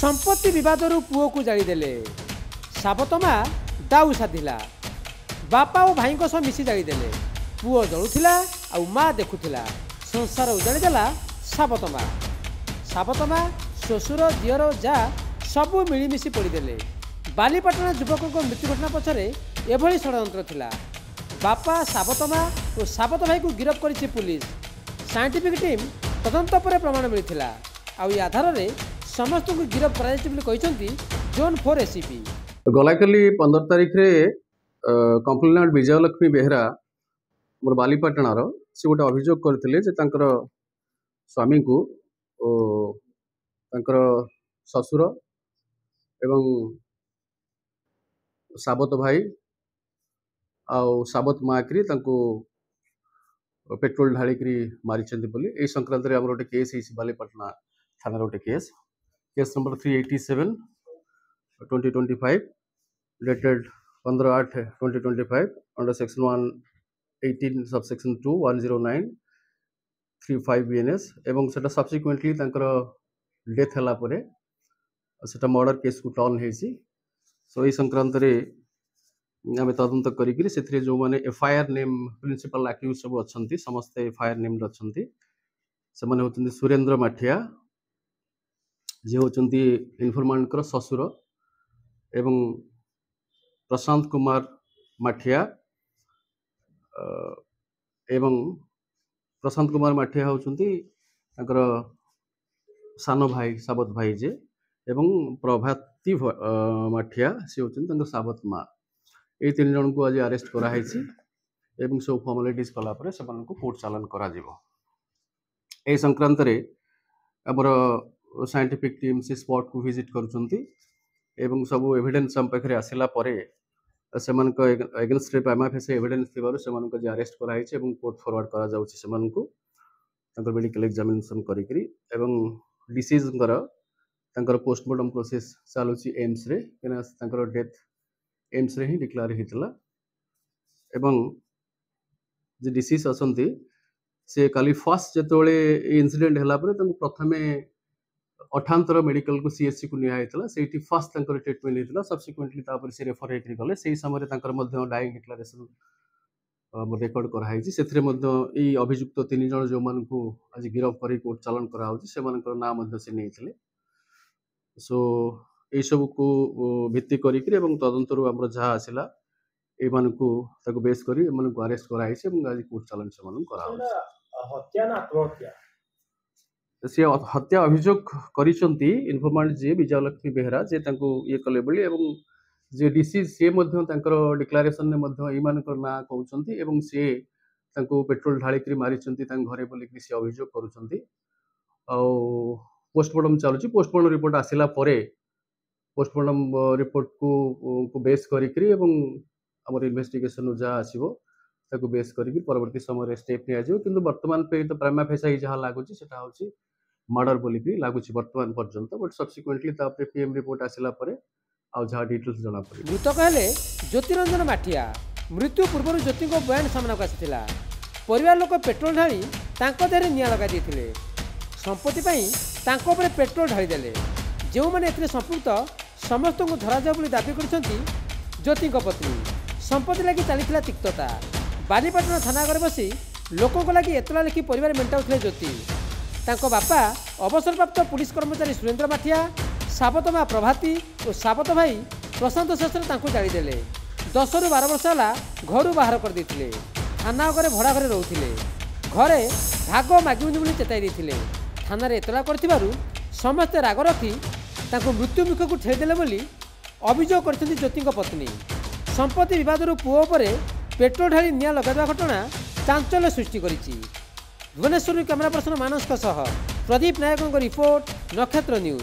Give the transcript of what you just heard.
संपत्ति विवादरू पुओ को जालीदेले साबतमा दाऊ साधिला बापा और भाई सह मिसी जालीदेले पुओ जलुला आउ माँ देखुला संसार उजाड़ीदेला साबतमा श्वशुर दियर जा सबू मिलमिशी पड़देले बालीपाटना युवक मृत्यु घटना पछरे एभली षड्यंत्र थिला। बापा साबतमा और साबत भाई को गिरफ्त करिछि पुलिस। साइंटिफिक टीम तदंत पर प्रमाण मिलता आउ आधार में समस्त को गिरफ्त कर जोन 4 एसीपी। गलाकाली 15 तारीख रे कंप्लेनेंट विजयलक्ष्मी बेहरा मोर बालीपाटणार से गोटे अभियोग करथिले जे तांकर स्वामी को तांकर ससुर एवं साबत भाई आउ साबत माकरी तांको पेट्रोल ढालिकी मारी ए संक्रांत में गोटे केस है बालीपाटना थाना गोटे case number 387 2025 dated 15/8/2025 under section 118 subsection 2 109 35 BNS एवं सेटा सब्सिक्वेंटली डेथ है सेटा मर्डर केस को टर्न है। सो ये संक्रांत आम तदंत करी से जो मैंने एफआईआर नेम प्रिंसिपल आक्यूज सब अच्छा समस्त एफआईआर नेम अच्छा से होती सुरेंद्र माठिया जे होती इनफॉर्मेंट ससुर एवं प्रशांत कुमार माठिया एवं प्रशांत कुमार माठिया होती सान भाई साबत भाई जे एवं प्रभाती माठिया सी होती साबत माँ ये 3 जन को आज अरेस्ट कराई एवं सब फॉर्मालिटीज कलापर से कोर्ट चालान करा ए संक्रांत आमर साइंटिफिक टीम से स्पॉट को विजिट करुँच सब एविडेंस आम पाखे आसला से एगेन्स्ट प्राइमा फेसी एविडेंस थी अरेस्ट कराई कोर्ट फॉरवर्ड करा मेडिकल एग्जामिनेशन करी डिसीज पोस्टमार्टम प्रोसेस चलुची एम्स रे डेथ एम्स रे ही डिक्लेयर होता एवं जे डिसीज अच्छा से काली फर्स्ट जिते इनसीडेंट है प्रथम अठांतर मेडिकल को सीएससी को निया से फर्स्ट ट्रीटमेंट होता सब्सिक्वेंटली से रेफर होकर गले से समय डाइंग डिक्लेरेशन रेकर्ड कराई से अभियुक्त 3 जन जो मान को आज गिरफ्त कर कोर्ट चालान करा नाम से नहीं। सो ये सब को भित्ति करी तदंतर आम जहाँ आसला ये बेस कर अरेस्ट कराई आज कोर्ट चालान से हत्या अभियोग करिसंती इनफॉर्मेंट जे विजयलक्ष्मी बेहरा जे ये कले बोली जे डिसीज से डिक्लेरेशन ने ना कहते सी पेट्रोल ढालिक मारी घरे बोलिक सी अभियोग करुँच पोस्टमार्टम चलुची पोस्टमार्टम रिपोर्ट आसला पोस्टमार्टम रिपोर्ट को बेस करी आमर इन्वेस्टिगेशन जहाँ आसो बेस करी परवर्ती समय स्टेप नि वर्तमान पे तो प्राइमा फेसी जहाँ लगुच से मर्डर बोलिक लगुच वर्तमान पर्यंत बट सब्सिक्वेंटली पीएम रिपोर्ट आसला जहाँ डिटेल्स जना पड़े। मृतक हेले ज्योतिरंजन माठिया मृत्यु पूर्व ज्योति बयान सामना को आसाला परिवार लोक पेट्रोल ढाली देहरे निआ लगा संपत्ति पेट्रोल ढालीदे जो मैंने संपुक्त समस्त को धराजा दाबी कर ज्योति पत्नी संपत्ति लगी चली तिक्तता बालीपाटना थाना घर बसी लोकों लगी एतला लिखि परिवार मेटाऊले ज्योति बापा अवसरप्राप्त पुलिस कर्मचारी सुरेंद्र माठिया साबत माँ प्रभाती और साबत भाई प्रशांत शस्त्र जालीदेले 10 ରୁ 12 वर्ष है घर बाहर करदे थाना अगर भड़ा घरे रोते घरे भाग मागिबुनि चेताई देते थाना एतला कर समस्ते राग रखी मृत्यु मुख को ठेदेले बोली अभियोग कर ज्योति पत्नी। संपत्ति विवादरू पुओ पर पेट्रोल ढाली निआ लगा घटना चांचल्य सृष्टि करिछि। भुवनेश्वर कैमरा पर्सन मानस प्रदीप नायकों रिपोर्ट नक्षत्र न्यूज।